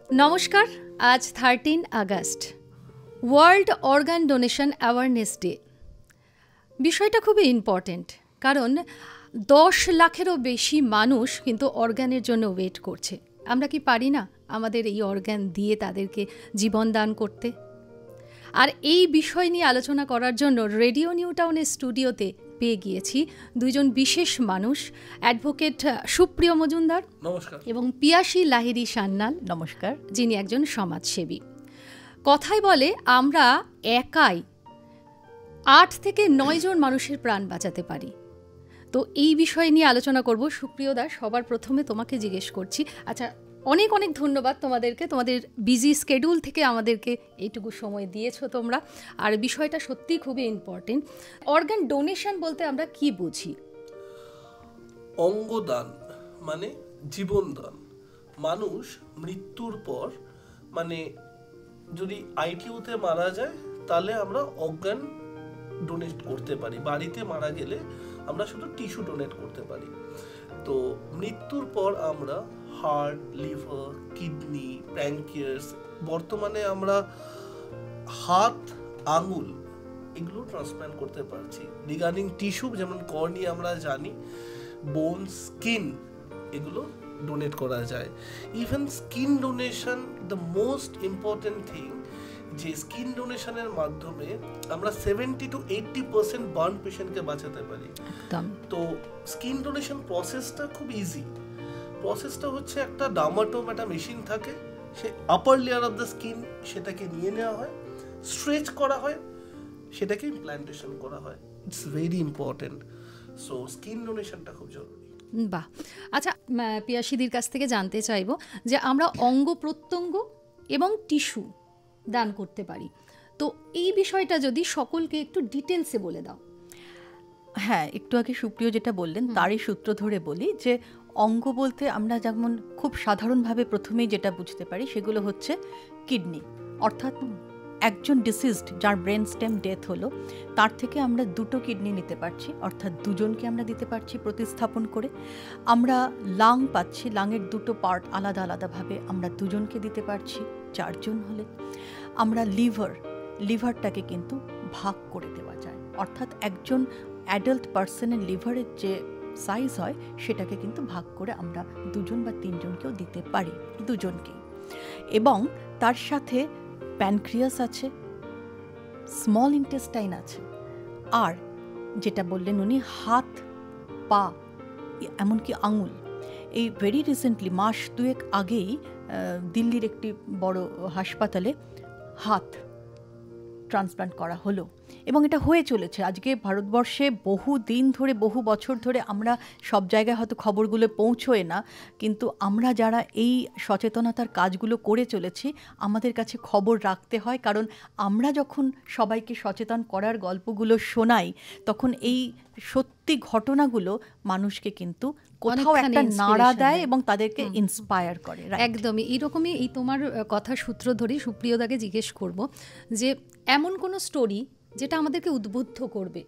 নমস্কার, আজ 13 August world organ donation awareness day. বিষয়টা খুবই ইম্পর্ট্যান্ট, কারণ 10 লাখেরও বেশি মানুষ কিন্তু অর্গানের জন্য ওয়েট করছে। আমরা কি পারি না আমাদের এই অর্গান দিয়ে তাদেরকে জীবন দান করতে? আর এই বিষয় নিয়ে আলোচনা করার জন্য রেডিও নিউ টাউনের স্টুডিওতে পেয়ে গিয়েছি দুইজন বিশেষ মানুষ, অ্যাডভোকেট সুপ্রিয় মজুমদার নমস্কার এবং পিয়াসী লাহিড়ী সান্যাল নমস্কার, যিনি একজন সমাজসেবী। কথায় বলে আমরা একাই 8 থেকে 9 জন মানুষের প্রাণ বাঁচাতে পারি। তো এই বিষয় নিয়ে আলোচনা করব। সুপ্রিয় দা, সবার প্রথমে তোমাকে জিজ্ঞেস করছি, আচ্ছা অনেক অনেক ধন্যবাদ তোমাদেরকে, তোমাদের বিজি স্কেডিউল থেকে আমাদেরকে এইটুকু সময় দিয়েছো তোমরা। আর বিষয়টা সত্যিই খুবই ইম্পর্টেন্ট। অর্গান ডোনেশন বলতে আমরা কি বুঝি? অঙ্গদান মানে জীবনদান। মানুষ মৃত্যুর পর, মানে যদি আইটিইউতে মারা যায় তাহলে আমরা অর্গান ডোনেট করতে পারি। বাড়িতে মারা গেলে আমরা শুধু টিস্যু ডোনেট করতে পারি। তো মৃত্যুর পর আমরা হার্ট, লিভার, কিডনি, প্যানক্রিয়াস, বর্তমানে আমরা হাত, আঙুল এগুলো ট্রান্সপ্ল্যান্ট করতে পারছি। রিগার্ডিং টিস্যু যেমন কর্নিয়া আমরা জানি, বোন, স্কিন এগুলো ডোনেট করা যায়। Even skin donation the most important thing, যে স্কিন ডোনেশনের মাধ্যমে আমরা 70 to 80% বার্ন পেশেন্টকে বাঁচাতে পারি। তো স্কিন ডোনেশন প্রসেসটা খুব ইজি। প্রসেসটা হচ্ছে একটা ডার্মাটোম, একটা মেশিন থাকে, সে upper layer of the skin সেটাকে নিয়ে নেওয়া হয়, স্ট্রেচ করা হয়, সেটাকে ইমপ্ল্যান্টেশন করা হয়। It's very important. So skin ডোনেশনটা খুব জরুরি। বাহ, আচ্ছা পিয়াসীদির কাছ থেকে জানতে চাইবো যে আমরা অঙ্গ প্রত্যঙ্গ এবং টিস্যু দান করতে পারি, তো এই বিষয়টা যদি সকলকে একটু ডিটেলসে বলে দাও। হ্যাঁ, একটু আগে সুপ্রিয় যেটা বললেন তারই সূত্র ধরে বলি যে অঙ্গ বলতে আমরা যেমন খুব সাধারণভাবে প্রথমেই যেটা বুঝতে পারি সেগুলো হচ্ছে কিডনি, অর্থাৎ একজন ডিসিজড যার ব্রেন স্টেম ডেথ হলো তার থেকে আমরা 2টো কিডনি নিতে পারছি, অর্থাৎ 2জনকে আমরা দিতে পারছি প্রতিস্থাপন করে। আমরা লাং পাচ্ছি, লাংয়ের 2টো পার্ট আলাদা আলাদাভাবে আমরা 2জনকে দিতে পারছি 4 জন হলে। আমরা লিভারটাকে কিন্তু ভাগ করে দেওয়া যায়, অর্থাৎ একজন অ্যাডাল্ট পার্সনের লিভারের যে সাইজ হয় সেটাকে কিন্তু ভাগ করে আমরা 2 জন বা 3 জনকেও দিতে পারি, 2জনকেই। এবং তার সাথে প্যানক্রিয়াস আছে, স্মল ইন্টেস্টাইন আছে, আর যেটা বললেন উনি হাত, পা, এমনকি আঙুল। এই ভেরি রিসেন্টলি মাস 2 আগেই দিল্লির একটি বড় হাসপাতালে হাত ট্রান্সপ্লান্ট করা হলো এবং এটা হয়ে চলেছে। আজকে ভারতবর্ষে বহু দিন ধরে, বহু বছর ধরে আমরা সব জায়গায় হয়তো খবরগুলো পৌঁছোয় না, কিন্তু আমরা যারা এই সচেতনতার কাজগুলো করে চলেছি আমাদের কাছে খবর রাখতে হয়, কারণ আমরা যখন সবাইকে সচেতন করার গল্পগুলো শোনাই তখন এই সত্যি ঘটনাগুলো মানুষকে কিন্তু কোথাও একটা নাড়া দেয় এবং তাদেরকে ইন্সপায়ার করে। একদমই এইরকমই। এই তোমার কথা সূত্র ধরেই সুপ্রিয়দাকে জিজ্ঞেস করব যে এমন কোনো স্টোরি যেটা আমাদেরকে উদ্বুদ্ধ করবে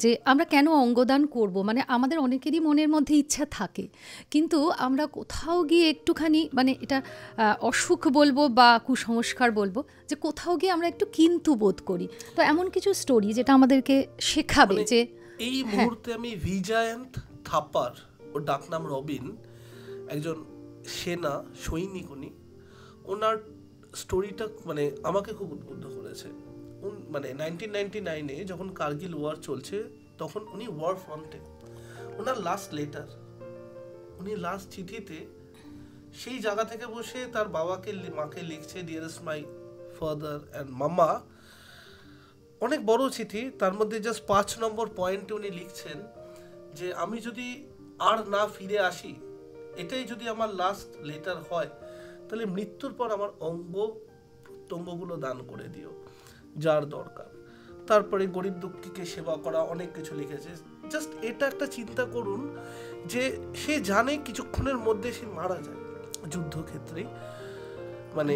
যে আমরা কেন অঙ্গদান করব। মানে আমাদের অনেকেরই মনের মধ্যে ইচ্ছা থাকে, কিন্তু আমরা কোথাও গিয়ে একটুখানি, মানে এটা অসুখ বলবো বা কুসংস্কার বলবো, যে কোথাও গিয়ে আমরা একটু কিন্তু বোধ করি। তো এমন কিছু স্টোরি যেটা আমাদেরকে শেখাবে যে এই মুহূর্তে আমি বিজয়ন্ত থাপার, ওর ডাকনাম রবিন, একজন সেনা সৈনিক, উনি, ওনার স্টোরিটা মানে আমাকে খুব উদ্বুদ্ধ করেছে। মানে 1999-এ যখন কার্গিল ওয়ার চলছে তখন উনি ওয়ার ফ্রন্টে, ওনার লাস্ট লেটার, উনি লাস্ট চিঠিতে সেই জায়গা থেকে বসে তার বাবাকে, মাকে লিখছে, ডিয়ারেস্ট মাই ফাদার অ্যান্ড মামা। অনেক বড় চিঠি, তার মধ্যে জাস্ট 5 নম্বর পয়েন্টে উনি লিখছেন যে আমি যদি আর না ফিরে আসি, এটাই যদি আমার লাস্ট লেটার হয়, তাহলে মৃত্যুর পর আমার অঙ্গ প্রত্যঙ্গগুলো দান করে দিও যার দরকার। তারপরে গরিব দুঃখীকে সেবা করা, অনেক কিছু লিখেছে। জাস্ট এটা একটা চিন্তা করুন যে সে জানে কিছুক্ষণের মধ্যে সে মারা যায় যুদ্ধক্ষেত্রে। মানে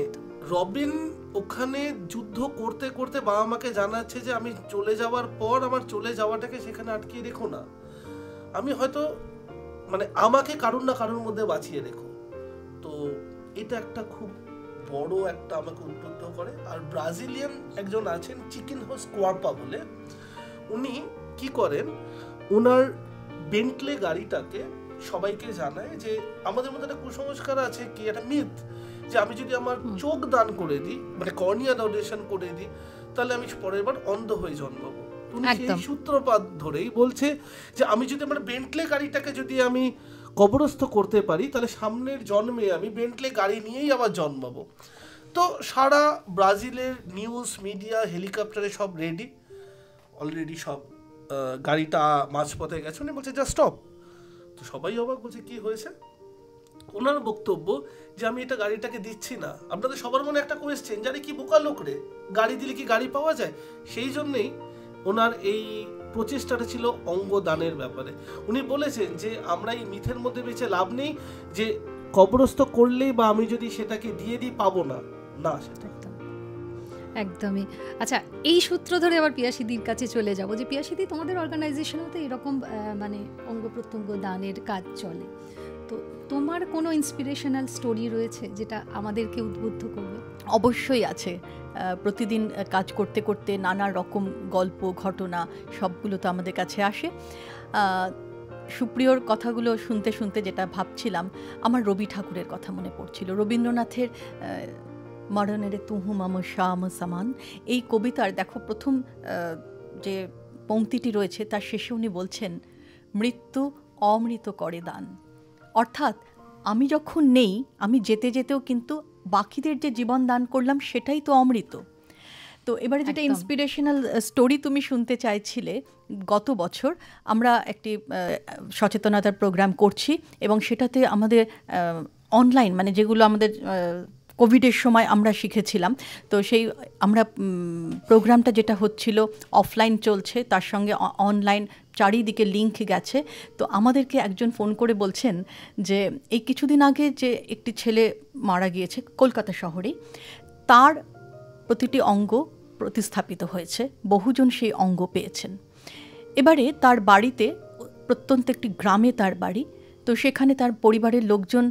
রবিন ওখানে যুদ্ধ করতে করতে বাবা মাকে জানাচ্ছে যে আমি চলে যাওয়ার পর আমার চলে যাওয়াটাকে সেখানে আটকিয়ে রেখো না, আমি হয়তো মানে আমাকে কারুর না কারুর মধ্যে বাঁচিয়ে রেখো। তো এটা একটা খুব বড় একটা আমাকে উদ্বুদ্ধ করে। আর ব্রাজিলিয়ান একজন আছেন চিকিনহো স্কোয়ারপা বলে, উনি কি করেন, ওনার বেন্টলে গাড়িটাকে সবাইকে জানায় যে আমাদের মধ্যে একটা কুসংস্কার আছে, কি একটা মিথ, যে আমি যদি আমার চোখ দান করে দিই, মানে কর্নিয়া ডোনেশন করে দিই, তাহলে আমি পরের বার অন্ধ হয়ে জন্মাবো। তুমি সেই সূত্রপাত ধরেই বলছে যে আমি যদি আমার বেন্টলে গাড়িটাকে যদি আমি কবরস্থ করতে পারি, তাহলে সামনের জন্মে আমি বেন্টলে গাড়ি নিয়েই আবার জন্মাবো। তো সারা ব্রাজিলের নিউজ মিডিয়া হেলিকপ্টারে সব রেডি, অলরেডি সব গাড়িটা মাঝপথে গেছে, উনি বলছে জাস্ট স্টপ। তো সবাই অবাক, বলছে কি হয়েছে। ওনার বক্তব্য যে আমি এটা গাড়িটাকে দিচ্ছি না, আপনাদের সবার মনে একটা কোয়েশ্চেন, জানি কি বোকা লোক রে, গাড়ি দিলে কি গাড়ি পাওয়া যায়। সেই জন্যেই ওনার এই প্রচেষ্টাটা ছিল অঙ্গ দানের ব্যাপারে। উনি বলেছেন যে আমরা এই মিথের মধ্যে বেঁচে লাভ নেই যে কবরস্থ করলেই বা আমি যদি সেটাকে দিয়ে দিই পাবো না, না সেটা একদমই। আচ্ছা, এই সূত্র ধরে আবার পিয়াসিদির কাছে চলে যাব, যে পিয়াসিদি তোমাদের অর্গানাইজেশনেও তো এরকম মানে অঙ্গ প্রত্যঙ্গ দানের কাজ চলে, তো তোমার কোনো ইন্সপিরেশনাল স্টোরি রয়েছে যেটা আমাদেরকে উদ্বুদ্ধ করবে? অবশ্যই আছে। প্রতিদিন কাজ করতে করতে নানা রকম গল্প ঘটনা সবগুলো তো আমাদের কাছে আসে। সুপ্রিয়র কথাগুলো শুনতে শুনতে যেটা ভাবছিলাম, আমার রবি ঠাকুরের কথা মনে পড়ছিল। রবীন্দ্রনাথের মরণের তুহু মাম শ্যাম সমান, এই কবিতার দেখো প্রথম যে পংক্তিটি রয়েছে তার শেষে উনি বলছেন মৃত্যু অমৃত করে দান। অর্থাৎ আমি যখন নেই, আমি যেতে যেতেও কিন্তু বাকিদের যে জীবন দান করলাম সেটাই তো অমৃত। তো এবারে যেটা ইন্সপিরেশনাল স্টোরি তুমি শুনতে চাইছিলে, গত বছর আমরা একটি সচেতনতার প্রোগ্রাম করছি এবং সেটাতে আমাদের অনলাইন, মানে যেগুলো আমাদের কোভিডের সময় আমরা শিখেছিলাম, তো সেই আমরা প্রোগ্রামটা যেটা হচ্ছিল অফলাইন চলছে, তার সঙ্গে অনলাইন চারিদিকে লিঙ্ক গেছে। তো আমাদেরকে একজন ফোন করে বলছেন যে এই কিছুদিন আগে যে একটি ছেলে মারা গিয়েছে কলকাতা শহরেই, তার প্রতিটি অঙ্গ প্রতিস্থাপিত হয়েছে, বহুজন সেই অঙ্গ পেয়েছেন। এবারে তার বাড়িতে, প্রত্যন্ত একটি গ্রামে তার বাড়ি, তো সেখানে তার পরিবারের লোকজন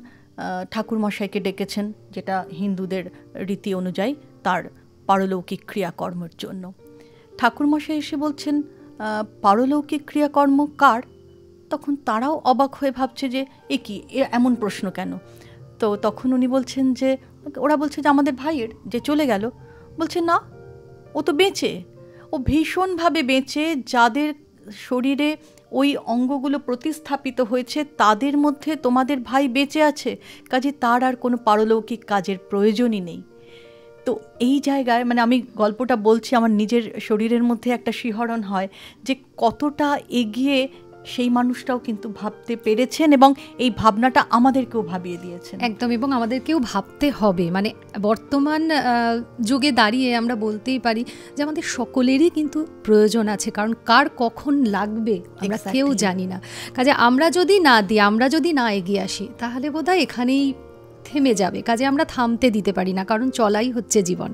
ঠাকুরমশাইকে ডেকেছেন, যেটা হিন্দুদের রীতি অনুযায়ী তার পারলৌকিক ক্রিয়াকর্মের জন্য। ঠাকুরমশাই এসে বলছেন পারলৌকিক ক্রিয়াকর্ম কার? তখন তারাও অবাক হয়ে ভাবছে যে এ কি, এমন প্রশ্ন কেন। তো তখন উনি বলছেন যে, ওরা বলছে যে আমাদের ভাইয়ের যে চলে গেল। বলছে না, ও তো বেঁচে, ও ভীষণভাবে বেঁচে, যাদের শরীরে ওই অঙ্গগুলো প্রতিস্থাপিত হয়েছে তাদের মধ্যে তোমাদের ভাই বেঁচে আছে, কাজে তার আর কোনো পারলৌকিক কাজের প্রয়োজনই নেই। তো এই জায়গায় মানে আমি গল্পটা বলছি, আমার নিজের শরীরের মধ্যে একটা শিহরণ হয় যে কতটা এগিয়ে সেই মানুষটাও কিন্তু ভাবতে পেরেছেন এবং এই ভাবনাটা আমাদেরকেও ভাবিয়ে দিয়েছেন। একদম, এবং আমাদেরকেও ভাবতে হবে। মানে বর্তমান যুগে দাঁড়িয়ে আমরা বলতেই পারি যে আমাদের সকলেরই কিন্তু প্রয়োজন আছে, কারণ কার কখন লাগবে আমরা কেউ জানি না। কাজে আমরা যদি না দিই, আমরা যদি না এগিয়ে আসি, তাহলে বোধহয় এখানেই থেমে যাবে। কাজে আমরা থামতে দিতে পারি না, কারণ চলাই হচ্ছে জীবন।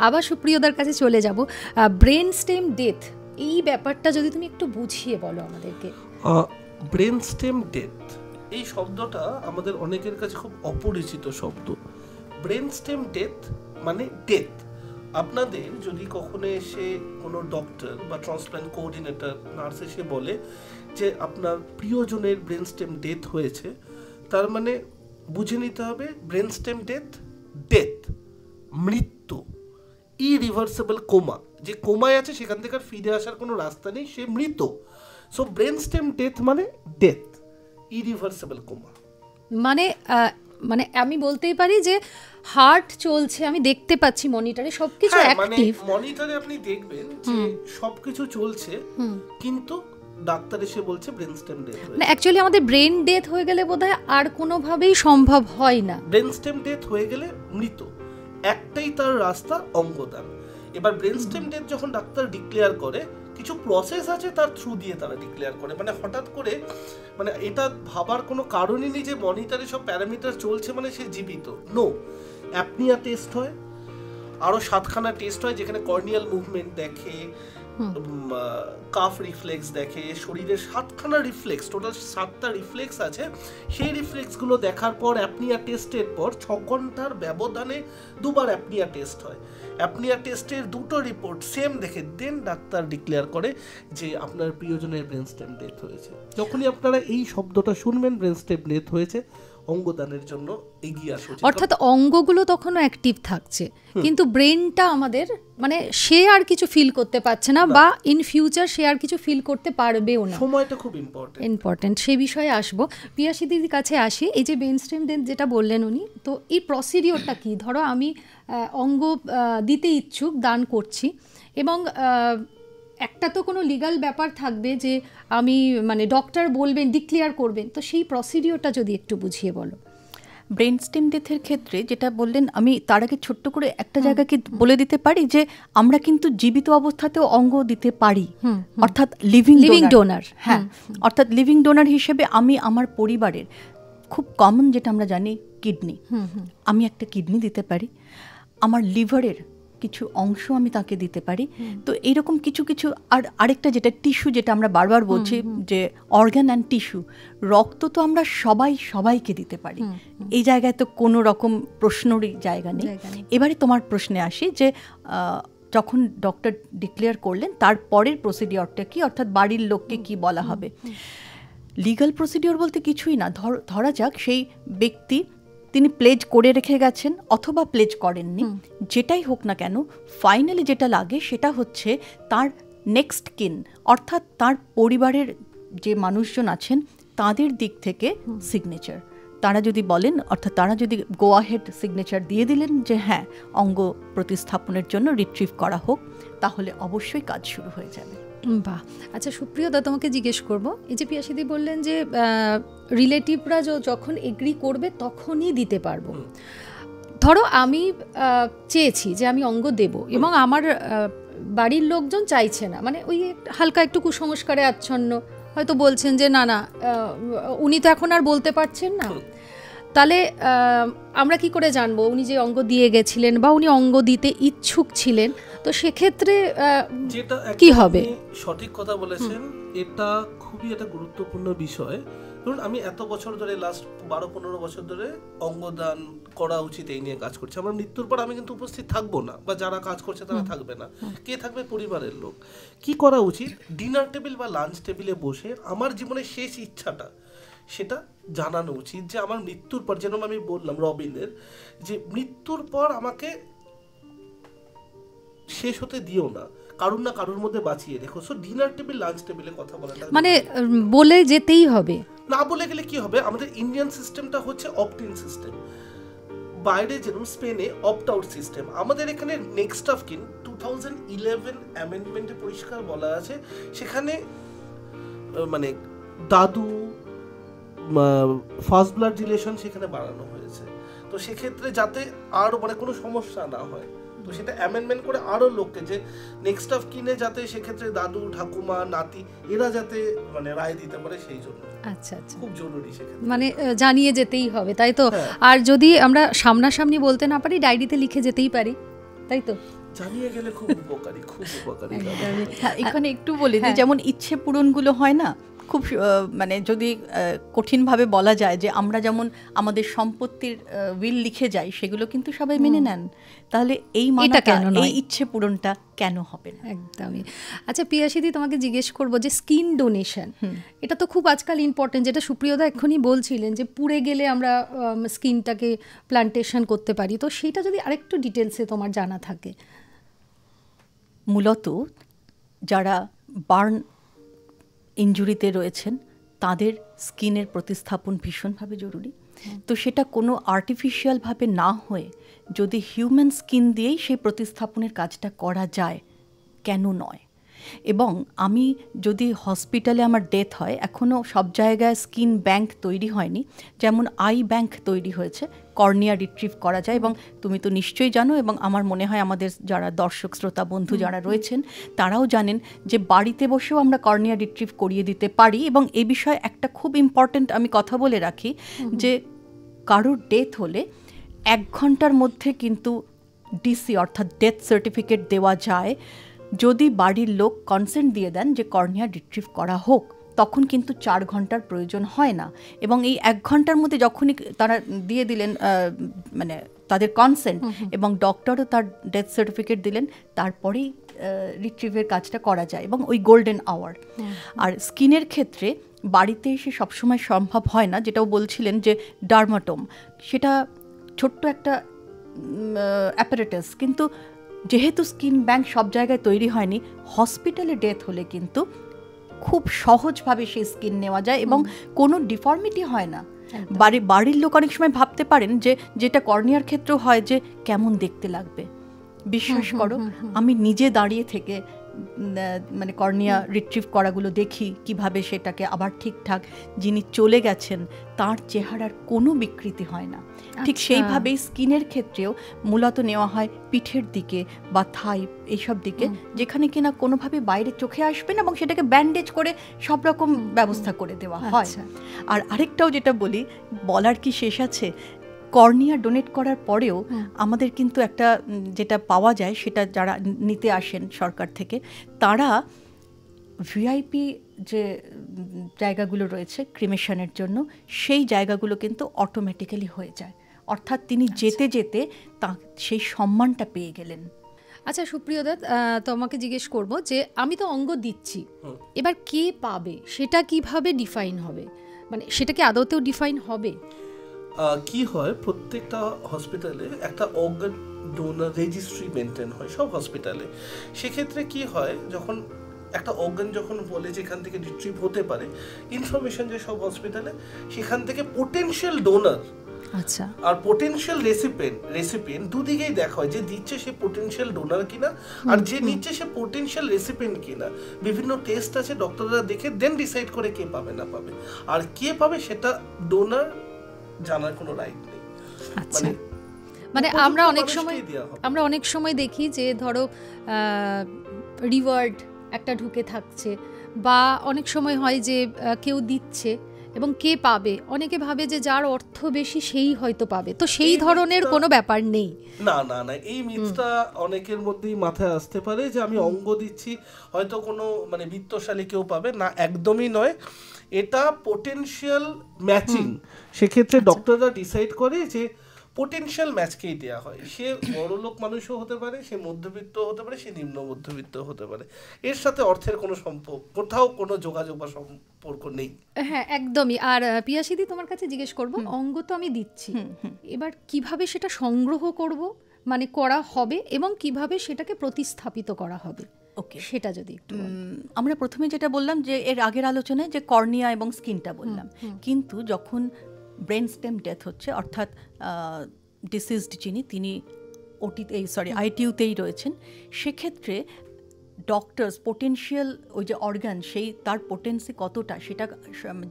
আবার সুপ্রিয়দার কাছে চলে যাব। ব্রেন স্টেম ডেথ, এই ব্যাপারটা যদি তুমি একটু বুঝিয়ে বলো আমাদেরকে। ব্রেন স্টেম ডেথ এই শব্দটা আমাদের অনেকের কাছে খুব অপরিচিত শব্দ। ব্রেন স্টেম ডেথ মানে ডেথ। আপনাদের যদি কখনো এসে কোনো ডক্টর বা ট্রান্সপ্ল্যান্ট কোঅর্ডিনেটর নার্স এসে বলে যে আপনার প্রিয়জনের ব্রেন স্টেম ডেথ হয়েছে, তার মানে বুঝে নিতে হবে ব্রেন স্টেম ডেথ, ডেথ মৃত্যু, ইরিভার্সিবল কোমা, যে কোমায় আছে সেখান থেকে আর ফিরে আসার কোনো রাস্তা নেই, সে মৃত। সো ব্রেন স্টেম ডেথ মানে ডেথ, ইরিভার্সিবল কোমা। মানে মানে আমি বলতেই পারি যে হার্ট চলছে, আমি দেখতে পাচ্ছি মনিটরে সবকিছু অ্যাক্টিভ, মনিটরে আপনি দেখবেন যে সবকিছু চলছে, কিন্তু ডাক্তার এসে বলছে ব্রেন স্টেম ডেথ হয়েছে। না, অ্যাকচুয়ালি আমাদের ব্রেন ডেথ হয়ে গেলে বোধহয় আর কোনোভাবেই সম্ভব হয় না। ব্রেন স্টেম ডেথ হয়ে গেলে মৃত, একটাই তার রাস্তা, অঙ্গদান। এবার ব্রেন স্টেম ডেথ যখন ডাক্তার ডিক্লেয়ার করে, কিছু প্রসেস আছে তার থ্রু দিয়ে তারা ডিক্লেয়ার করে। মানে হঠাৎ করে, মানে এটা ভাবার কোনো কারণই নেই যে মনিটরে সব প্যারামিটার চলছে মানে সে জীবিত। নো, অ্যাপনিয়া টেস্ট হয়, আরও 7খানা টেস্ট হয় যেখানে কর্নিয়াল মুভমেন্ট দেখে, কাফ রিফ্লেক্স দেখে, শরীরের 7খানা রিফ্লেক্স, টোটাল 7টা রিফ্লেক্স আছে, সেই রিফ্লেক্সগুলো দেখার পর অ্যাপনিয়া টেস্টের পর 6 ঘন্টার ব্যবধানে 2বার অ্যাপনিয়া টেস্ট হয়। অ্যাপনিয়া টেস্টের 2টো রিপোর্ট সেম দেখে দেন ডাক্তার ডিক্লেয়ার করে যে আপনার প্রিয়জনের ব্রেন স্টেম ডেথ হয়েছে। যখনই আপনারা এই শব্দটা শুনবেন ব্রেন স্টেম ডেথ হয়েছে, অঙ্গদানের জন্য এগিয়ে আসা উচিত। অর্থাৎ অঙ্গগুলো তখনও অ্যাক্টিভ থাকছে, কিন্তু ব্রেনটা আমাদের মানে সে আর কিছু ফিল করতে পারছে না, বা ইন ফিউচার সে আর কিছু ফিল করতে পারবেও না। সময়টা খুব ইম্পর্টেন্ট। সেই বিষয়ে আসবো। পিয়াসী দিদির কাছে আসি। এই যে ব্রেন স্টেম ডেথ যেটা বললেন উনি, তো এই প্রসিডিওরটা কি? ধরো আমি অঙ্গ দিতে ইচ্ছুক, দান করছি, এবং একটা তো কোনো লিগ্যাল ব্যাপার থাকবে যে আমি মানে ডক্টর বলবেন, ডিক্লেয়ার করবেন, তো সেই প্রসিডিওরটা যদি একটু বুঝিয়ে বলো। ব্রেন স্টেম ডেথের ক্ষেত্রে যেটা বললেন, আমি তার আগে ছোট্ট করে একটা জায়গাকে বলে দিতে পারি যে আমরা কিন্তু জীবিত অবস্থাতেও অঙ্গ দিতে পারি, অর্থাৎ লিভিং ডোনার। হ্যাঁ, অর্থাৎ লিভিং ডোনার হিসেবে আমি আমার পরিবারের খুব কমন যেটা আমরা জানি কিডনি, আমি একটা কিডনি দিতে পারি। আমার লিভারের কিছু অংশ আমি তাকে দিতে পারি। তো এইরকম কিছু কিছু আরেকটা যেটা টিস্যু, যেটা আমরা বারবার বলছি যে অর্গান অ্যান্ড টিস্যু, রক্ত তো আমরা সবাইকে দিতে পারি। এই জায়গায় তো কোনো রকম প্রশ্নেরই জায়গা নেই। এবারে তোমার প্রশ্নে আসি যে যখন ডক্টর ডিক্লেয়ার করলেন তারপরের প্রসিডিওরটা কি, অর্থাৎ বাড়ির লোককে কি বলা হবে। লিগ্যাল প্রসিডিওর বলতে কিছুই না। ধরা যাক সেই ব্যক্তি তিনি প্লেজ করে রেখে গেছেন অথবা প্লেজ করেননি, যেটাই হোক না কেন, ফাইনালি যেটা লাগে সেটা হচ্ছে তার নেক্সট কিন, অর্থাৎ তার পরিবারের যে মানুষজন আছেন তাদের দিক থেকে সিগনেচার। তারা যদি বলেন, অর্থাৎ তারা যদি গো আহেড সিগনেচার দিয়ে দিলেন যে হ্যাঁ অঙ্গ প্রতিস্থাপনের জন্য রিট্রিভ করা হোক, তাহলে অবশ্যই কাজ শুরু হয়ে যাবে। বাহ। আচ্ছা সুপ্রিয়দা, তোমাকে জিজ্ঞেস করব, এই যে পিয়াসীদি বললেন যে রিলেটিভরা যখন এগ্রি করবে তখনই দিতে পারবো। ধরো আমি চেয়েছি যে আমি অঙ্গ দেব, এবং আমার বাড়ির লোকজন চাইছে না, মানে ওই হালকা একটু কুসংস্কারে আচ্ছন্ন, হয়তো বলছেন যে না উনি তো এখন আর বলতে পারছেন না, তাহলে আমরা কি করে জানবো উনি যে অঙ্গ দিয়ে গেছিলেন বা উনি অঙ্গ দিতে ইচ্ছুক ছিলেন? তো সেক্ষেত্রে কি হবে? সঠিক কথা বলেছেন, এটা খুবই একটা গুরুত্বপূর্ণ বিষয়। ধরুন আমি এত বছর ধরে, লাস্ট 12-15 বছর ধরে অঙ্গদান করা উচিত এই নিয়ে কাজ করছি। আমার মৃত্যুর পর আমি কিন্তু উপস্থিত থাকবো না, বা যারা কাজ করছে তারা থাকবে না। কে থাকবে? পরিবারের লোক। কি করা উচিত? ডিনার টেবিল বা লাঞ্চ টেবিলে বসে আমার জীবনের শেষ ইচ্ছাটা সেটা জানানো উচিত, যে আমার মৃত্যুর পর, যেরকম আমি বললাম রবিনের, যে মৃত্যুর পর আমাকে শেষ হতে দিও না, কারুর না কারুর মধ্যে বাঁচিয়ে রেখো। সো ডিনার টেবিল, লাঞ্চ টেবিলে কথা বলাটা মানে বলে যেতেই হবে। না বলে গেলে কি হবে, আমাদের ইন্ডিয়ান সিস্টেমটা হচ্ছে অপ্ট ইন সিস্টেম। বাইরে যেরকম স্পেনে অপ্ট আউট সিস্টেম, আমাদের এখানে নেক্সট অফ কিন 2011 অ্যামেন্ডমেন্টে পরিষ্কার বলা আছে, সেখানে মানে দাদু, ফার্স্ট ব্লাড রিলেশন সেখানে বাড়ানো হয়েছে। তো সেক্ষেত্রে যাতে আর মানে কোনো সমস্যা না হয়, তো সেটা অ্যামেন্ডমেন্ট করে আরো লোককে, যে নেক্সট অফ কিনে যাতে সেক্ষেত্রে দাদু, ঠাকুমা, নাতি এরা যাতে মানে রায় দিতে পারে, সেই জন্য। আচ্ছা আচ্ছা, খুব জরুরি সেক্ষেত্রে, মানে জানিয়ে যেতেই হবে, তাই তো? আর যদি আমরা সামনাসামনি বলতে না পারি, ডায়েরিতে লিখে যেতেই পারি, তাই তো? জানিয়ে গেলে খুব উপকারী, খুব উপকারী। এখানে একটু বলি যে যেমন ইচ্ছে পূরণগুলো হয় না, খুব মানে যদি কঠিনভাবে বলা যায় যে আমরা যেমন আমাদের সম্পত্তির উইল লিখে যাই, সেগুলো কিন্তু সবাই মেনে নেন, তাহলে এই ইচ্ছে পূরণটা কেন হবে না? একদমই। আচ্ছা পিয়াসীদি, তোমাকে জিজ্ঞেস করবো যে স্কিন ডোনেশন, এটা তো খুব আজকাল ইম্পর্টেন্ট, যেটা সুপ্রিয়দা এক্ষুনি বলছিলেন যে পুড়ে গেলে আমরা স্কিনটাকে প্লান্টেশন করতে পারি, তো সেটা যদি আরেকটু ডিটেলসে তোমার জানা থাকে। মূলত যারা বার্ন ইনজুরিতে রয়েছেন তাদের স্কিনের প্রতিস্থাপন ভীষণভাবে জরুরি। তো সেটা কোনো আর্টিফিশিয়ালভাবে না হয়ে যদি হিউম্যান স্কিন দিয়েই সেই প্রতিস্থাপনের কাজটা করা যায়, কেন নয়? এবং আমি যদি হসপিটালে আমার ডেথ হয়, এখনও সব জায়গায় স্কিন ব্যাংক তৈরি হয়নি, যেমন আই ব্যাংক তৈরি হয়েছে, কর্নিয়া রিট্রিভ করা যায়। এবং তুমি তো নিশ্চয়ই জানো, এবং আমার মনে হয় আমাদের যারা দর্শক শ্রোতা বন্ধু যারা রয়েছেন তারাও জানেন যে বাড়িতে বসেও আমরা কর্নিয়া রিট্রিভ করিয়ে দিতে পারি। এবং এই বিষয়ে একটা খুব ইম্পর্ট্যান্ট আমি কথা বলে রাখি, যে কারোর ডেথ হলে 1 ঘন্টার মধ্যে কিন্তু ডিসি অর্থাৎ ডেথ সার্টিফিকেট দেওয়া যায় যদি বাড়ির লোক কনসেন্ট দিয়ে দেন যে কর্নিয়া রিট্রিভ করা হোক, তখন কিন্তু 4 ঘন্টার প্রয়োজন হয় না। এবং এই 1 ঘন্টার মধ্যে যখনই তারা দিয়ে দিলেন মানে তাদের কনসেন্ট, এবং ডক্টরও তার ডেথ সার্টিফিকেট দিলেন, তারপরেই রিট্রিভের কাজটা করা যায়, এবং ওই গোল্ডেন আওয়ার। আর স্কিনের ক্ষেত্রে বাড়িতে এসে সবসময় সম্ভব হয় না, যেটাও বলছিলেন যে ডার্মাটোম, সেটা ছোট্ট একটা অ্যাপারেটাস, কিন্তু যেহেতু স্কিন ব্যাংক সব জায়গায় তৈরি হয়নি, হসপিটালে ডেথ হলে কিন্তু খুব সহজভাবে সেই স্কিন নেওয়া যায় এবং কোনো ডিফর্মিটি হয় না। বাড়ির লোক অনেক সময় ভাবতে পারেন যে যেটা কর্নিয়ার ক্ষেত্রেও হয় যে কেমন দেখতে লাগবে। বিশ্বাস করো, আমি নিজে দাঁড়িয়ে থেকে মানে কর্নিয়া রিট্রিভ করাগুলো দেখি, কিভাবে সেটাকে আবার ঠিকঠাক যিনি চলে গেছেন তার চেহারার কোনো বিকৃতি হয় না। ঠিক সেইভাবেই স্কিনের ক্ষেত্রেও মূলত নেওয়া হয় পিঠের দিকে বা থাই, এইসব দিকে, যেখানে কিনা কোনোভাবে বাইরে চোখে আসবে না, এবং সেটাকে ব্যান্ডেজ করে সব রকম ব্যবস্থা করে দেওয়া হয়। আর আরেকটাও যেটা বলি, বলার কি শেষ আছে, কর্নিয়া ডোনেট করার পরেও আমাদের কিন্তু একটা যেটা পাওয়া যায়, সেটা যারা নিতে আসেন সরকার থেকে, তারা ভিআইপি যে জায়গাগুলো রয়েছে ক্রিমেশনের জন্য, সেই জায়গাগুলো কিন্তু অটোমেটিক্যালি হয়ে যায়। অর্থাৎ তিনি যেতে যেতে তা সেই সম্মানটা পেয়ে গেলেন। আচ্ছা সুপ্রিয় দত্ত, তোমাকে জিজ্ঞেস করব যে আমি তো অঙ্গ দিচ্ছি, এবার কে পাবে সেটা কিভাবে ডিফাইন হবে, মানে সেটা কি আদতেও ডিফাইন হবে? কি হয়, প্রত্যেকটা হসপিটালে একটা অর্গান ডোনার রেজিস্ট্রি মেনটেন হয় সব হসপিটালে। সেক্ষেত্রে কি হয়, যখন একটা অর্গান যখন বলে যেখান থেকে রিট্রিভ হতে পারে, ইনফরমেশন যে সব হসপিটালে, সেখান থেকে পোটেনশিয়াল ডোনার আচ্ছা আর পোটেনশিয়াল রেসিপিয়েন্ট দুদিকেই দেখা হয়, যে দিচ্ছে সে পোটেনশিয়াল ডোনার কিনা আর যে নিচ্ছে সে পোটেনশিয়াল রেসিপিয়েন্ট কিনা। বিভিন্ন টেস্ট আছে, ডক্টররা দেখে দেন ডিসাইড করে কে পাবে না পাবে, আর কে পাবে সেটা ডোনার জানার কোনো রাইট নেই। মানে আমরা অনেক সময় দেখি যে ধরো রিওয়ার্ড একটা ঢুকে থাকছে, বা অনেক সময় হয় যে কেউ দিচ্ছে এবং কে পাবে, অনেকে ভাবে যে যার অর্থ বেশি সেই হয়তো পাবে, তো সেই ধরনের কোনো ব্যাপার নেই। না না না, এই মিথটা অনেকের মধ্যেই মাথায় আসতে পারে যে আমি অঙ্গ দিচ্ছি হয়তো কোনো মানে বিত্তশালী কেউ পাবে না, একদমই নয়। এটা পোটেনশিয়াল ম্যাচিং, সেক্ষেত্রে ডক্টররা ডিসাইড করে যে পোটেনশিয়াল ম্যাচকেই দেওয়া হয়। সে বড়লোক মানুষও হতে পারে, সে মধ্যবিত্ত হতে পারে, সে নিম্ন মধ্যবিত্ত হতে পারে, এর সাথে অর্থের কোনো সম্পর্ক, কোথাও কোনো যোগাযোগ বা সম্পর্ক নেই। হ্যাঁ একদমই। আর পিয়াসিদি, তোমার কাছে জিজ্ঞেস করব, অঙ্গ তো আমি দিচ্ছি, এবার কিভাবে সেটা সংগ্রহ করব, মানে করা হবে, এবং কিভাবে সেটাকে প্রতিস্থাপিত করা হবে, ওকে সেটা যদি একটু। আমরা প্রথমে যেটা বললাম যে এর আগের আলোচনায় যে কর্নিয়া এবং স্কিনটা বললাম, কিন্তু যখন ব্রেন স্টেম ডেথ হচ্ছে, অর্থাৎ ডিসিজড যিনি, তিনি আইটিইউতেই রয়েছেন, সেক্ষেত্রে ডক্টরস পোটেনশিয়াল ওই যে অর্গান, সেই তার পোটেন্সি কতটা, সেটা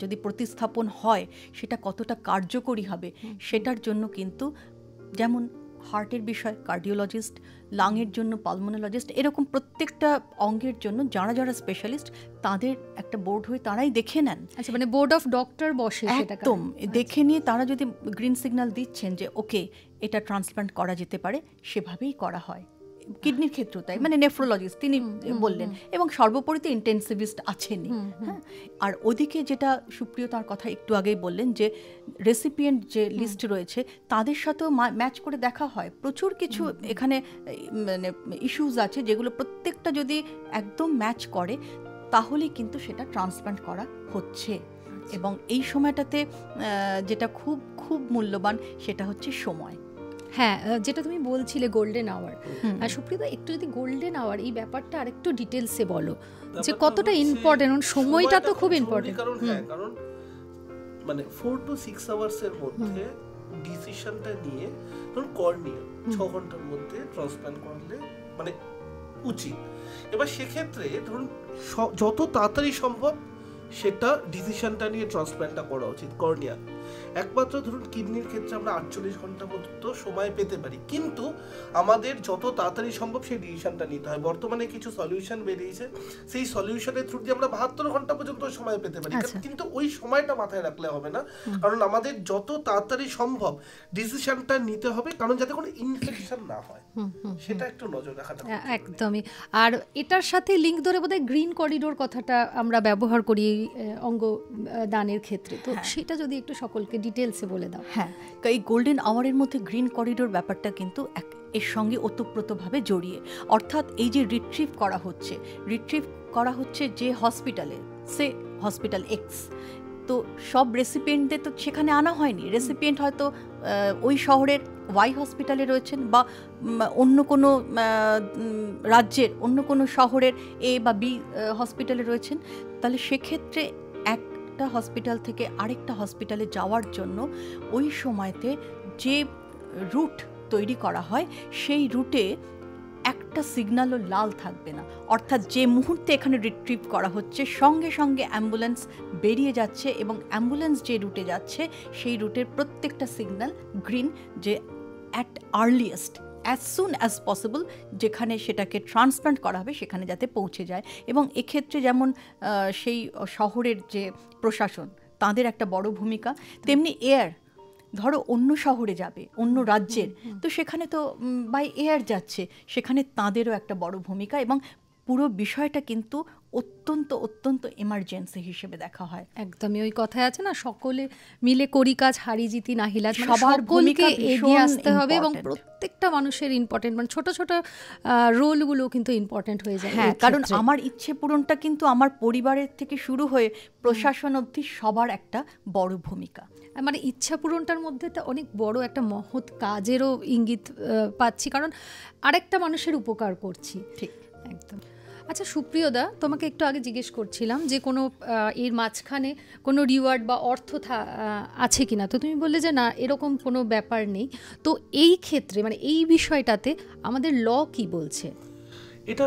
যদি প্রতিস্থাপন হয় সেটা কতটা কার্যকরী হবে, সেটার জন্য কিন্তু যেমন হার্টের বিষয় কার্ডিওলজিস্ট, লাংয়ের জন্য পালমোনোলজিস্ট, এরকম প্রত্যেকটা অঙ্গের জন্য যারা যারা স্পেশালিস্ট, তাদের একটা বোর্ড হয়ে তারাই দেখে নেন। আচ্ছা, মানে বোর্ড অফ ডক্টর বসে একদম দেখে নিয়ে তারা যদি গ্রিন সিগন্যাল দিচ্ছেন যে ওকে এটা ট্রান্সপ্লান্ট করা যেতে পারে, সেভাবেই করা হয়। কিডনির ক্ষেত্রেও তাই, মানে নেফ্রোলজিস্ট তিনি বললেন, এবং সর্বোপরি তো ইন্টেন্সিভিস্ট আছেনই। হ্যাঁ, আর ওদিকে যেটা সুপ্রিয় তার কথা একটু আগেই বললেন যে রেসিপিয়েন্ট যে লিস্ট রয়েছে তাদের সাথেও ম্যাচ করে দেখা হয়। প্রচুর কিছু এখানে মানে ইস্যুস আছে যেগুলো প্রত্যেকটা যদি একদম ম্যাচ করে তাহলেই কিন্তু সেটা ট্রান্সপ্লান্ট করা হচ্ছে। এবং এই সময়টাতে যেটা খুব খুব মূল্যবান সেটা হচ্ছে সময়। হ্যাঁ, যেটা তুমি বলছিলে গোল্ডেন আওয়ার, আর সুপ্রিয়া একটু যদি গোল্ডেন আওয়ার এই ব্যাপারটা আরেকটু ডিটেলসে বলো যে কতটা ইম্পর্টেন্ট, সময়টা তো খুব ইম্পর্টেন্ট। কারণ মানে 4 to 6 আওয়ার্স এর মধ্যে ডিসিশনটা নিয়ে ধরুন কর্নিয়া 6 ঘন্টার মধ্যে ট্রান্সপ্লান্ট করলে মানে উচিত। এবার সেক্ষেত্রে ধরুন যত তাড়াতাড়ি সম্ভব সেটা ডিসিশনটা নিয়ে ট্রান্সপ্ল্যান্টটা করা উচিত কর্নিয়া। একমাত্র ধরুন কিডনির ক্ষেত্রে আমরা 48 ঘন্টা পর্যন্ত সময় পেতে পারি, কিন্তু আমাদের যত তাড়াতাড়ি সম্ভব সেই ডিসিশনটা নিতে হয়। বর্তমানে কিছু সলিউশন বেরিয়েছে, সেই সলিউশনের থ্রু দিয়ে আমরা 72 ঘন্টা পর্যন্ত সময় পেতে পারি, কিন্তু ওই সময়টা মাথায় রাখলে হবে না, কারণ আমাদের যত তাড়াতাড়ি সম্ভব ডিসিশনটা নিতে হবে, কারণ যাতে কোনো ইনফেকশন না হয় সেটা একটু নজর রাখাটা একদমই। আর এটার সাথে লিঙ্ক ধরে বোধহয় গ্রিন করিডোর কথাটা আমরা ব্যবহার করি অঙ্গ দানের ক্ষেত্রে, তো সেটা যদি একটু সকলকে ডিটেলসে বলে দাও। হ্যাঁ, এই গোল্ডেন আওয়ারের মধ্যে গ্রিন করিডোর ব্যাপারটা কিন্তু এর সঙ্গে ওতপ্রোতভাবে জড়িয়ে। অর্থাৎ এই যে রিট্রিভ করা হচ্ছে যে হসপিটালে, সে হসপিটাল এক্স, তো সব রেসিপিয়েন্টদের তো সেখানে আনা হয়নি। রেসিপিয়েন্ট হয়তো ওই শহরের ওয়াই হসপিটালে রয়েছেন, বা অন্য কোনো রাজ্যের অন্য কোনো শহরের এ বা বি হসপিটালে রয়েছেন। তাহলে সেক্ষেত্রে একটা হসপিটাল থেকে আরেকটা হসপিটালে যাওয়ার জন্য ওই সময়তে যে রুট তৈরি করা হয়, সেই রুটে একটা সিগন্যালও লাল থাকবে না। অর্থাৎ যে মুহূর্তে এখানে রিট্রিভ করা হচ্ছে সঙ্গে সঙ্গে অ্যাম্বুলেন্স বেরিয়ে যাচ্ছে, এবং অ্যাম্বুলেন্স যে রুটে যাচ্ছে সেই রুটের প্রত্যেকটা সিগন্যাল গ্রিন, যে at earliest as soon as possible যেখানে সেটাকে ট্রান্সপ্লান্ট করা হবে সেখানে যাতে পৌঁছে যায়। এবং এক্ষেত্রে যেমন সেই শহরের যে প্রশাসন, তাদের একটা বড় ভূমিকা, তেমনি এয়ার, ধরো অন্য শহরে যাবে, অন্য রাজ্যের, তো সেখানে তো বাই এয়ার যাচ্ছে, সেখানে তাদেরও একটা বড় ভূমিকা। এবং পুরো বিষয়টা কিন্তু অত্যন্ত অত্যন্ত এমার্জেন্সি হিসেবে দেখা হয়। একদমই, ওই কথায় আছে না, সকলে মিলে করি কাজ হারি জিতি নাহিলাজ, সবার ভূমিকা এগিয়ে আসতে হবে, এবং প্রত্যেকটা মানুষের ইম্পর্টেন্ট, মানে ছোট ছোট রোলগুলো কিন্তু ইম্পর্টেন্ট হয়ে যায়। হ্যাঁ, কারণ আমার ইচ্ছে পূরণটা কিন্তু আমার পরিবারের থেকে শুরু হয়ে প্রশাসন অবধি সবার একটা বড় ভূমিকা। মানে ইচ্ছা পূরণটার মধ্যে তো অনেক বড় একটা মহৎ কাজেরও ইঙ্গিত পাচ্ছি, কারণ আরেকটা মানুষের উপকার করছি। ঠিক, একদম। আচ্ছা সুপ্রিয়দা, তোমাকে একটু আগে জিজ্ঞেস করছিলাম যে কোনো এর মাঝখানে কোনো রিওয়ার্ড বা অর্থ আছে কিনা, তো তুমি বললে যে না, এরকম কোনো ব্যাপার নেই। তো এই ক্ষেত্রে মানে এই বিষয়টাতে আমাদের ল কি বলছে? এটা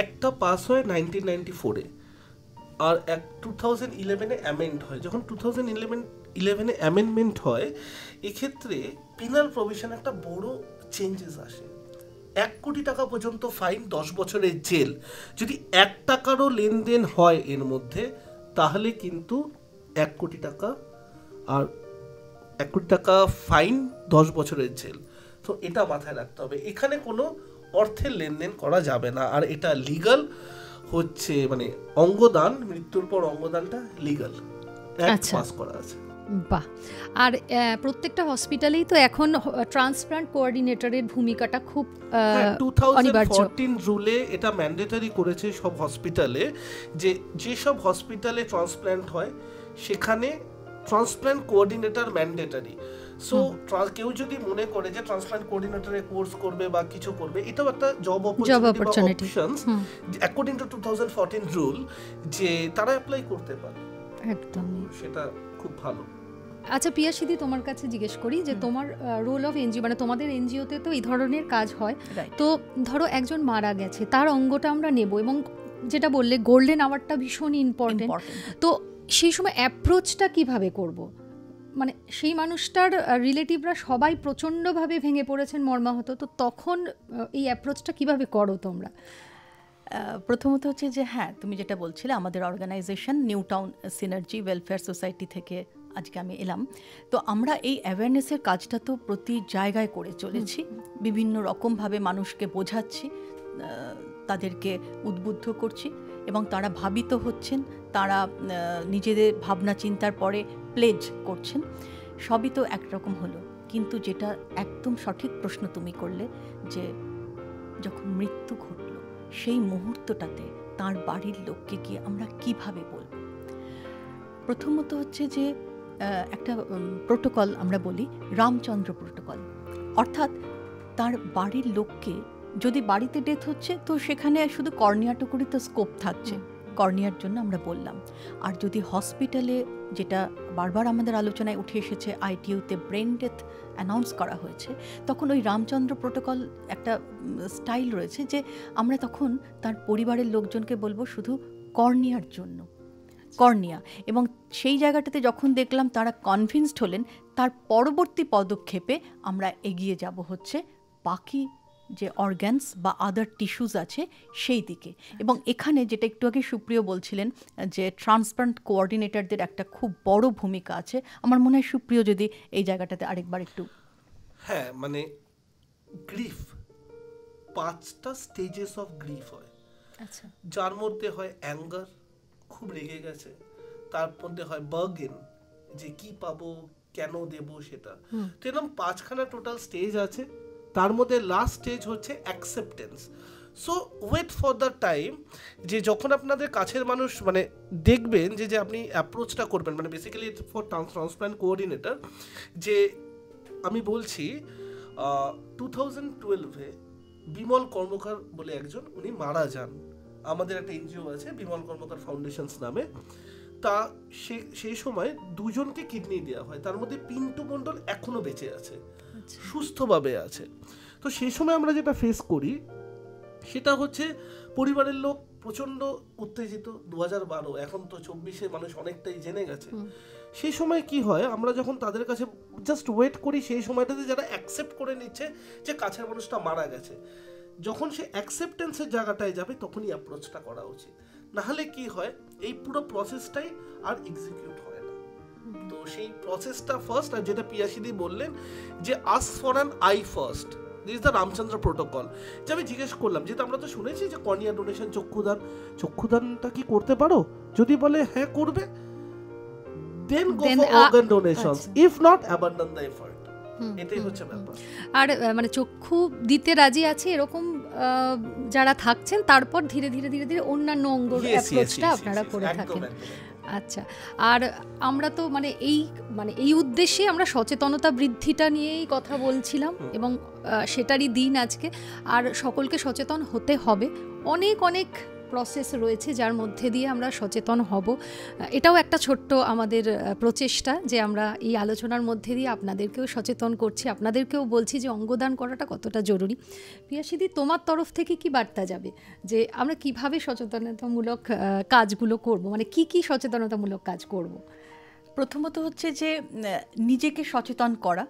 একটা পাস হয় 1994-এ, আর 2011-এ অ্যামেন্ড হয়। যখন 2011-এ অ্যামেন্ডমেন্ট হয়, এক্ষেত্রে পিনাল প্রভিশন একটা বড় চেঞ্জেস আসে। 1 কোটি টাকা পর্যন্ত ফাইন, 10 বছরের জেল। যদি 1 টাকারও লেনদেন হয় এর মধ্যে, তাহলে কিন্তু 1 কোটি টাকা, আর 1 কোটি টাকা ফাইন, 10 বছরের জেল। তো এটা মাথায় রাখতে হবে, এখানে কোনো অর্থের লেনদেন করা যাবে না। আর এটা লিগাল হচ্ছে, মানে অঙ্গদান, মৃত্যুর পর অঙ্গদানটা লিগাল, পাস করা আছে। বাহ। আর প্রত্যেকটা হসপিটালেই তো এখন ট্রান্সপ্লান্ট কোঅর্ডিনেটরের ভূমিকাটা খুব অনিবার্য। 2014 রুলে এটা ম্যান্ডেটরি করেছে সব হসপিটালে, যে যেসব হসপিটালে ট্রান্সপ্ল্যান্ট হয় সেখানে ট্রান্সপ্ল্যান্ট কোঅর্ডিনেটর ম্যান্ডেটরি। সো কেউ যদি মনে করে যে ট্রান্সপ্ল্যান্ট কোঅর্ডিনেটরের কোর্স করবে বা কিছু করবে, এটাও একটা job opportunity according to 2014 rule, যে তারা অ্যাপ্লাই করতে পারে। একদমই, সেটা খুব ভালো। আচ্ছা পিয়াসিদি, তোমার কাছে জিজ্ঞেস করি যে তোমার রোল অফ এনজিও, মানে তোমাদের এনজিওতে তো এই ধরনের কাজ হয়, তো ধরো একজন মারা গেছে, তার অঙ্গটা আমরা নেব, এবং যেটা বললে গোল্ডেন আওয়ারটা ভীষণ ইম্পর্টেন্ট, তো সেই সময় অ্যাপ্রোচটা কিভাবে করব? মানে সেই মানুষটার রিলেটিভরা সবাই প্রচণ্ডভাবে ভেঙে পড়েছেন, মর্মাহত, তো তখন এই অ্যাপ্রোচটা কিভাবে করো তোমরা? প্রথমত হচ্ছে যে হ্যাঁ, তুমি যেটা বলছিলে, আমাদের organization New Town Synergy Welfare Society থেকে আজকে আমি এলাম। তো আমরা এই অ্যাওয়ারনেসের কাজটা তো প্রতি জায়গায় করে চলেছি, বিভিন্ন রকমভাবে মানুষকে বোঝাচ্ছি, তাদেরকে উদ্বুদ্ধ করছি, এবং তারা ভাবিত হচ্ছেন, তারা নিজেদের ভাবনা চিন্তার পরে প্লেজ করছেন। সবই তো একরকম হলো, কিন্তু যেটা একদম সঠিক প্রশ্ন তুমি করলে, যে যখন মৃত্যু ঘটল সেই মুহূর্তটাতে তার বাড়ির লোককে গিয়ে আমরা কিভাবে বলবো? প্রথমত হচ্ছে যে একটা প্রোটোকল আমরা বলি, রামচন্দ্র প্রোটোকল। অর্থাৎ তার বাড়ির লোককে, যদি বাড়িতে ডেথ হচ্ছে তো সেখানে শুধু কর্নিয়াটুকুরই তো স্কোপ থাকছে, কর্নিয়ার জন্য আমরা বললাম। আর যদি হসপিটালে, যেটা বারবার আমাদের আলোচনায় উঠে এসেছে, আইটিইউতে ব্রেন ডেথ অ্যানাউন্স করা হয়েছে, তখন ওই রামচন্দ্র প্রোটোকল একটা স্টাইল রয়েছে যে আমরা তখন তার পরিবারের লোকজনকে বলবো শুধু কর্নিয়ার জন্য, কর্নিয়া। এবং সেই জায়গাটাতে যখন দেখলাম তারা কনভিন্সড হলেন, তার পরবর্তী পদক্ষেপে আমরা এগিয়ে যাব হচ্ছে বাকি যে অর্গ্যানস বা আদার টিস্যুস আছে সেই দিকে। এবং এখানে যেটা একটু আগে সুপ্রিয় বলছিলেন যে ট্রান্সপ্লান্ট কোঅর্ডিনেটরদের একটা খুব বড় ভূমিকা আছে, আমার মনে হয় সুপ্রিয় যদি এই জায়গাটাতে আরেকবার একটু। হ্যাঁ, মানে গ্রিফ 5টা স্টেজেস অফ গ্রিফ হয়। আচ্ছা, যার মধ্যে হয় অ্যাঙ্গার, খুব রেগে গেছে, তার মধ্যে হয় বার্গেন, যে কি পাবো কেন দেব সেটা। তো এরকম 5খানা টোটাল স্টেজ আছে। তার মধ্যে লাস্ট স্টেজ হচ্ছে acceptance. So wait for the time, যে যখন আপনাদের কাছের মানুষ মানে দেখবেন যে আপনি অ্যাপ্রোচটা করবেন, মানে বেসিক্যালি ফর ট্রান্সপ্লান্ট কোঅর্ডিনেটর। যে আমি বলছি 2012-এ বিমল কর্মকার বলে একজন, উনি মারা যান। আমাদের একটা এনজিও আছে বিমল কর্মকার ফাউন্ডেশনস নামে। তা সেই সময় 2জনকে কিডনি দেওয়া হয়, তার মধ্যে পিন্টু মণ্ডল এখনো বেঁচে আছে, সুস্থভাবে আছে। তো সেই সময় আমরা যেটা ফেস করি সেটা হচ্ছে পরিবারের লোক প্রচণ্ড উত্তেজিত। 2012, এখন তো 24-এ মানুষ অনেকটাই জেনে গেছে। সেই সময় কি হয়, আমরা যখন তাদের কাছে জাস্ট ওয়েট করি, সেই সময়টাতে যারা অ্যাকসেপ্ট করে নিচ্ছে যে কাছের মানুষটা মারা গেছে, যখন সে অ্যাকসেপ্টেন্সের জায়গাটায় যাবে তখনই অ্যাপ্রোচটা করা উচিত। নাহলে কি হয়, এই পুরো প্রসেসটাই আর এক্সিকিউট হয় না। তো সেই প্রসেসটা ফার্স্ট, আর যেটা পিয়াসিদি বললেন যে ask for an I first, this is the Ramchandra protocol. যে আমি জিজ্ঞেস করলাম, যেহেতু আমরা তো শুনেছি যে কর্নিয়া ডোনেশন, চক্ষুদানটা কি করতে পারো, যদি বলে হ্যাঁ করবে, then go for organ donations, if not abandon the effort. এটাই হচ্ছে ব্যাপার। আর মানে চক্ষু দিতে রাজি আছে এরকম যারা থাকছেন, তারপর ধীরে ধীরে ধীরে ধীরে অন্যান্য অঙ্গর অ্যাপ্রোচটা আপনারা করে থাকেন। আচ্ছা, আর আমরা তো মানে এই উদ্দেশ্যে আমরা সচেতনতা বৃদ্ধিটা নিয়েই কথা বলছিলাম, এবং সেটারই দিন আজকে। আর সকলকে সচেতন হতে হবে। অনেক অনেক প্রসেস রয়েছে যার মধ্যে দিয়ে আমরা সচেতন হব। এটাও একটা ছোট্ট আমাদের প্রচেষ্টা যে আমরা এই আলোচনার মধ্যে দিয়ে আপনাদেরকেও সচেতন করছি, আপনাদেরকেও বলছি যে অঙ্গদান করাটা কতটা জরুরি। পিয়াসিদি, তোমার তরফ থেকে কি বার্তা যাবে যে আমরা কিভাবে সচেতনতামূলক কাজগুলো করব, মানে কি সচেতনতামূলক কাজ করব? প্রথমত হচ্ছে যে নিজেকে সচেতন করা।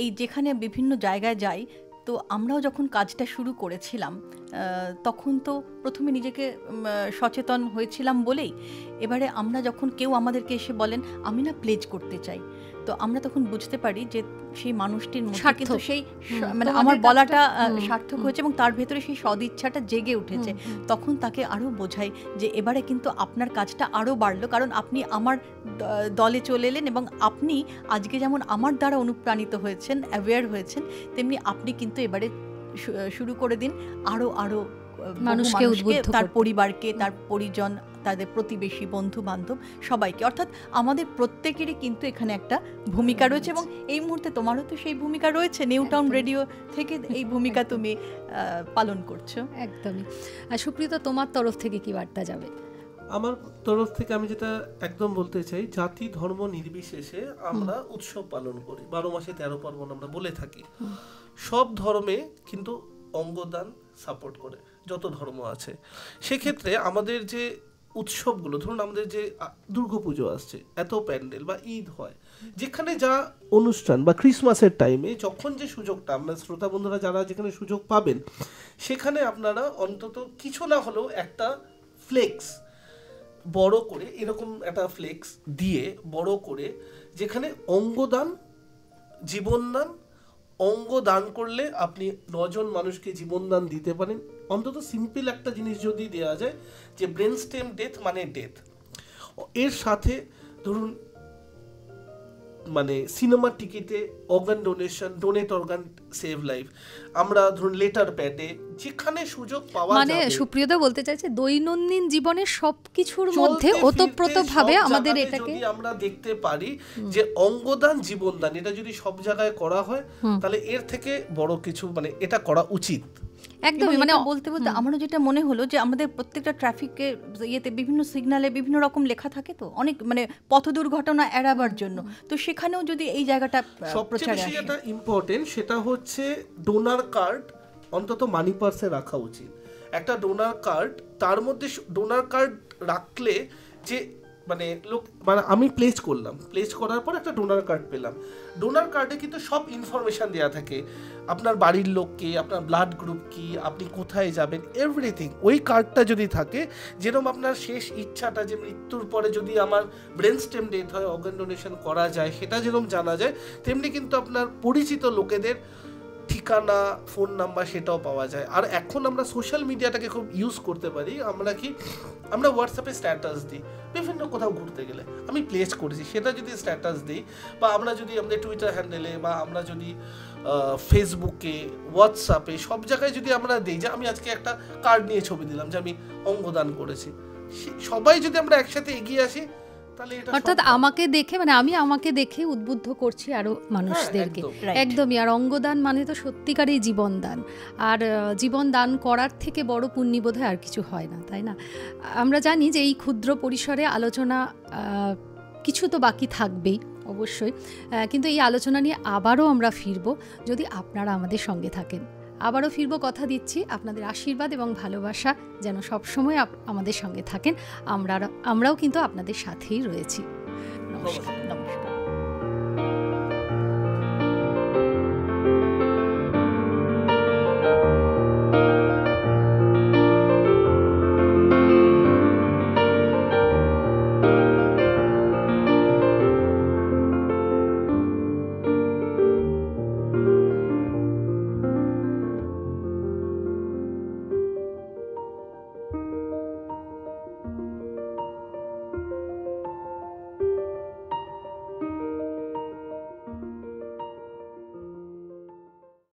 এই যেখানে বিভিন্ন জায়গায় যাই, তো আমরাও যখন কাজটা শুরু করেছিলাম তখন তো প্রথমে নিজেকে সচেতন হয়েছিলাম বলেই, এবারে আমরা যখন কেউ আমাদেরকে এসে বলেন আমি না প্লেজ করতে চাই, তো আমরা তখন বুঝতে পারি যে সেই মানুষটির মধ্যে কিন্তু সেই মানে আমার বলাটা সার্থক হয়েছে এবং তার ভেতরে সেই সদিচ্ছাটা জেগে উঠেছে। তখন তাকে আরও বোঝাই যে এবারে কিন্তু আপনার কাজটা আরও বাড়লো, কারণ আপনি আমার দলে চলে এলেন এবং আপনি আজকে যেমন আমার দ্বারা অনুপ্রাণিত হয়েছেন, অ্যাওয়্যার হয়েছেন, তেমনি আপনি কিন্তু এবারে শুরু করে দিন আরও মানুষকে, তার পরিবারকে, তার পরিজন, তাদের প্রতিবেশী, বন্ধু বান্ধব সবাইকে। অর্থাৎ আমাদের প্রত্যেকেরই কিন্তু এখানে একটা ভূমিকা রয়েছে, এবং এই মুহূর্তে তোমারও তো সেই ভূমিকা রয়েছে। নিউটাউন রেডিও থেকে এই ভূমিকা তুমি পালন করছো। একদমই। আর সুপ্রিয়তা, তোমার তরফ থেকে কি বার্তা যাবে? আমার তরফ থেকে আমি যেটা একদম বলতে চাই, জাতি ধর্ম নির্বিশেষে আমরা উৎসব পালন করি, 12 মাসে 13 পার্বণ আমরা বলে থাকি। সব ধর্মে কিন্তু অঙ্গদান সাপোর্ট করে, যত ধর্ম আছে। সেক্ষেত্রে আমাদের যে উৎসবগুলো, ধরুন আমাদের যে দুর্গাপুজো আসছে, এত প্যান্ডেল বা ঈদ হয়, যেখানে যা অনুষ্ঠান বা ক্রিসমাসের টাইমে যখন যে সুযোগটা, আপনার শ্রোতা বন্ধুরা যারা যেখানে সুযোগ পাবেন, সেখানে আপনারা অন্তত কিছু না হলেও একটা ফ্লেক্স বড় করে, এরকম একটা ফ্লেক্স দিয়ে বড় করে, যেখানে অঙ্গদান, জীবনদান, অঙ্গ দান করলে আপনি 9 জন মানুষকে জীবনদান দিতে পারেন। অন্তত সিম্পল একটা জিনিস যদি দেওয়া যায় যে ব্রেন স্টেম ডেথ মানে ডেথ, এর সাথে ধরুন মানে সিনেমা টিকিটে organ donation, donate organ save life, আমরা ধরুন লেটার প্যাডে যেখানে সুযোগ পাওয়া যায়, মানে সুপ্রিয়তা বলতে চাইছে দৈনন্দিন জীবনের সবকিছুর মধ্যে ওতপ্রোতভাবে আমাদের এটাকে আমরা দেখতে পারি যে অঙ্গদান, জীবনদান, এটা যদি সব জায়গায় করা হয় তাহলে এর থেকে বড় কিছু মানে এটা করা উচিত। একদমই। মানে বলতে বলতে আমারও যেটা মনে হলো যে আমাদের প্রত্যেকটা ট্রাফিকে ইয়েতে বিভিন্ন সিগনালে বিভিন্ন রকম লেখা থাকে, তো অনেক মানে পথ দুর্ঘটনা এড়াবার জন্য, তো সেখানেও যদি এই জায়গাটা প্রচারে আসে, যেটা ইম্পর্টেন্ট সেটা হচ্ছে ডোনার কার্ড অন্তত মানি পার্সে রাখা উচিত। একটা ডোনার কার্ড, তার মধ্যে ডোনার কার্ড রাখলে যে মানে আমি প্লেস করলাম, প্লেস করার পর একটা ডোনার কার্ড পেলাম। ডোনার কার্ডে কিন্তু সব ইনফরমেশান দেওয়া থাকে, আপনার বাড়ির লোককে, আপনার ব্লাড গ্রুপ কি, আপনি কোথায় যাবেন, এভরিথিং। ওই কার্ডটা যদি থাকে, যেরকম আপনার শেষ ইচ্ছাটা যে মৃত্যুর পরে যদি আমার ব্রেন স্টেম ডেথ হয়, অর্গান ডোনেশন করা যায়, সেটা যেরকম জানা যায়, তেমনি কিন্তু আপনার পরিচিত লোকেদের ঠিকানা, ফোন নাম্বার সেটাও পাওয়া যায়। আর এখন আমরা সোশ্যাল মিডিয়াটাকে খুব ইউজ করতে পারি। আমরা হোয়াটসঅ্যাপে স্ট্যাটাস দিই, বিভিন্ন কোথাও ঘুরতে গেলে আমি প্লেস করেছি সেটা যদি স্ট্যাটাস দিই, বা আমরা যদি আমাদের টুইটার হ্যান্ডেলে, বা আমরা যদি ফেসবুকে, হোয়াটসঅ্যাপে, সব জায়গায় যদি আমরা দিই যে আমি আজকে একটা কার্ড নিয়ে ছবি দিলাম যে আমি অঙ্গদান করেছি, সবাই যদি আমরা একসাথে এগিয়ে আসি, অর্থাৎ আমাকে দেখে, মানে আমি আমাকে দেখে উদ্বুদ্ধ করছি আরো মানুষদেরকে। একদমই। আর অঙ্গদান মানে তো সত্যিকারই জীবনদান, আর জীবনদান করার থেকে বড় পুণ্যি বোধহয় আর কিছু হয় না, তাই না? আমরা জানি যে এই ক্ষুদ্র পরিসরে আলোচনা কিছু তো বাকি থাকবেই অবশ্যই, কিন্তু এই আলোচনা নিয়ে আবারও আমরা ফিরব যদি আপনারা আমাদের সঙ্গে থাকেন। আবারও ফিরব, কথা দিচ্ছি। আপনাদের আশীর্বাদ এবং ভালোবাসা যেন সবসময় আমাদের সঙ্গে থাকেন। আমরাও কিন্তু আপনাদের সাথেই রয়েছি। নমস্কার।